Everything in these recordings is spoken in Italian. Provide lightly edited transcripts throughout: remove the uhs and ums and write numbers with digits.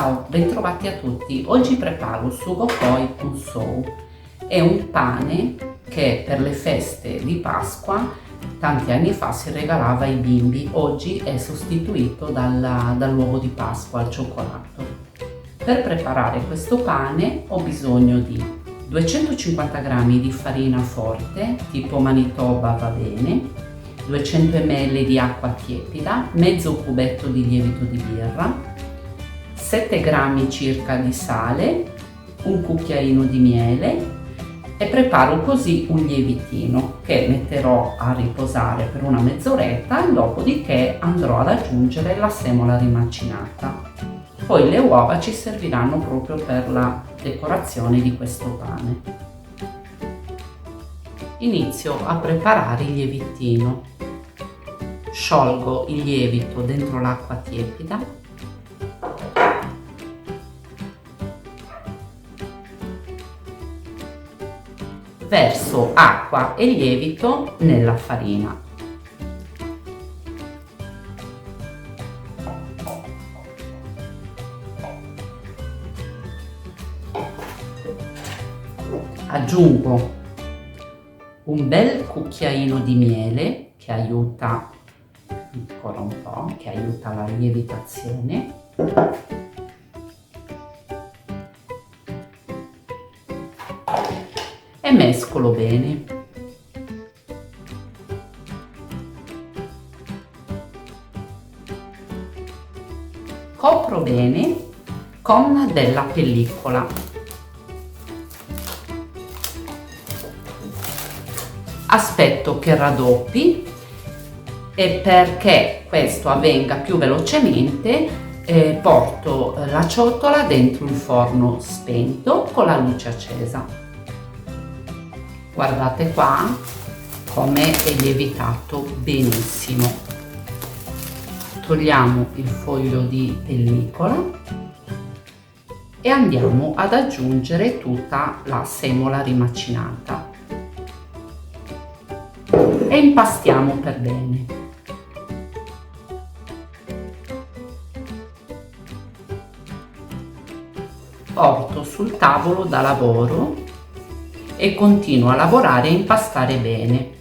Ciao, bentrovati a tutti. Oggi preparo il sugokoi kunsou. È un pane che per le feste di Pasqua tanti anni fa si regalava ai bimbi. Oggi è sostituito dall'uovo di Pasqua al cioccolato. Per preparare questo pane ho bisogno di 250 g di farina forte, tipo Manitoba va bene, 200 ml di acqua tiepida, mezzo cubetto di lievito di birra, 7 g circa di sale, un cucchiaino di miele e preparo così un lievitino che metterò a riposare per una mezz'oretta, dopodiché andrò ad aggiungere la semola rimacinata. Poi le uova ci serviranno proprio per la decorazione di questo pane. Inizio a preparare il lievitino. Sciolgo il lievito dentro l'acqua tiepida. Verso acqua e lievito nella farina. Aggiungo un bel cucchiaino di miele che aiuta ancora un po', che aiuta la lievitazione. E mescolo bene. Copro bene con della pellicola. Aspetto che raddoppi e perché questo avvenga più velocemente porto la ciotola dentro il forno spento con la luce accesa. Guardate qua come è lievitato benissimo. Togliamo il foglio di pellicola e andiamo ad aggiungere tutta la semola rimacinata e impastiamo per bene. Porto sul tavolo da lavoro e continuo a lavorare e impastare bene.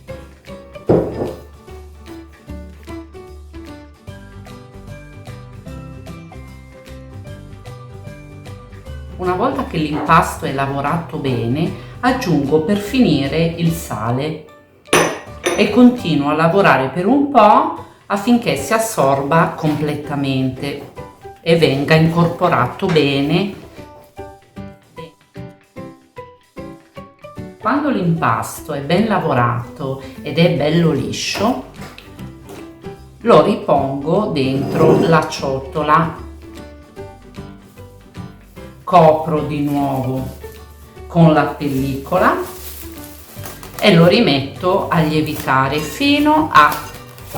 Una volta che l'impasto è lavorato bene, aggiungo per finire il sale e continuo a lavorare per un po' affinché si assorba completamente e venga incorporato bene. Quando l'impasto è ben lavorato ed è bello liscio, lo ripongo dentro la ciotola, copro di nuovo con la pellicola e lo rimetto a lievitare fino a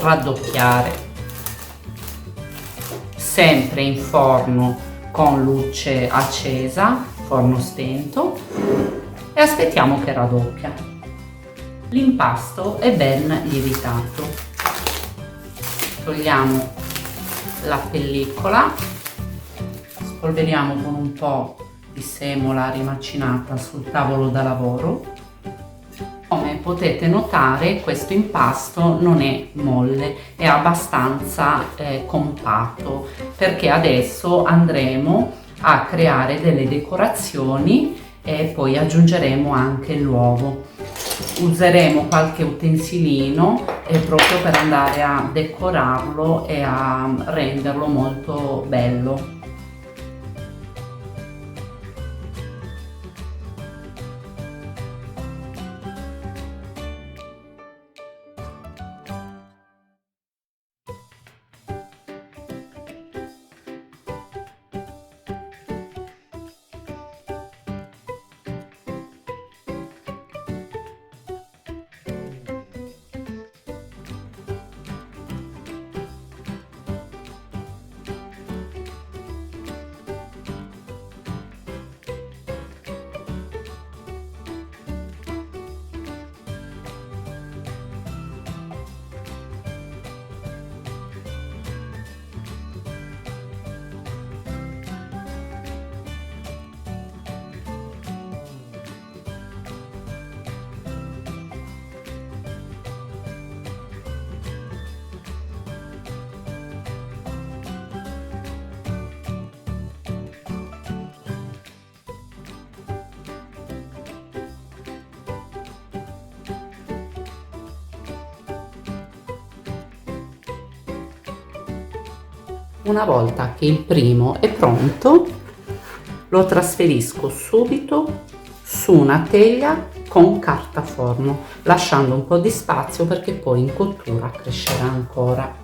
raddoppiare, sempre in forno con luce accesa, forno spento, e aspettiamo che raddoppia. L'impasto è ben lievitato. Togliamo la pellicola, spolveriamo con un po' di semola rimacinata sul tavolo da lavoro. Come potete notare, questo impasto non è molle, è abbastanza compatto, perché adesso andremo a creare delle decorazioni e poi aggiungeremo anche l'uovo. Useremo qualche utensilino proprio per andare a decorarlo e a renderlo molto bello. Una volta che il primo è pronto, lo trasferisco subito su una teglia con carta forno, lasciando un po' di spazio perché poi in cottura crescerà ancora.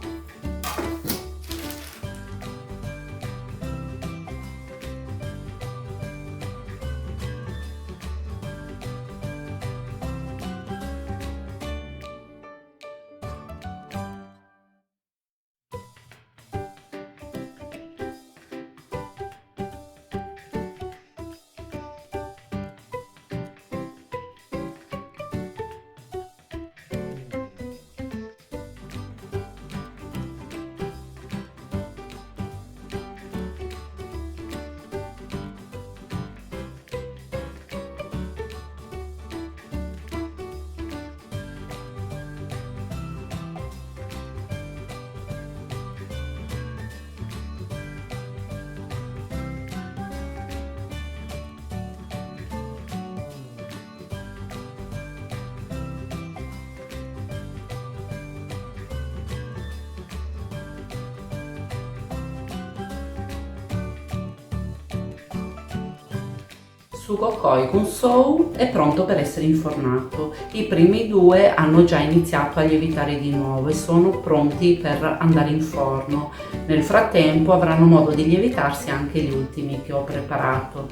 Sugo Koi con Sou è pronto per essere infornato. I primi due hanno già iniziato a lievitare di nuovo e sono pronti per andare in forno. Nel frattempo avranno modo di lievitarsi anche gli ultimi che ho preparato.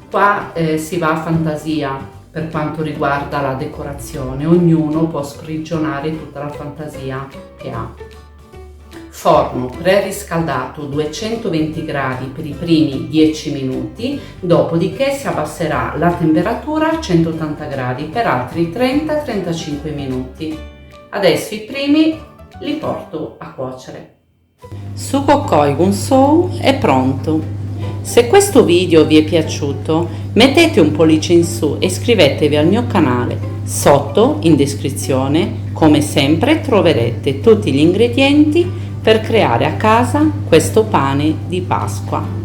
Qua si va a fantasia per quanto riguarda la decorazione, ognuno può sprigionare tutta la fantasia che ha. Forno preriscaldato 220 gradi per i primi 10 minuti, dopodiché si abbasserà la temperatura a 180 gradi per altri 30-35 minuti. Adesso i primi li porto a cuocere. Sugo Koi Gun Sou è pronto. Se questo video vi è piaciuto, mettete un pollice in su e iscrivetevi al mio canale. Sotto in descrizione, come sempre, troverete tutti gli ingredienti per creare a casa questo pane di Pasqua.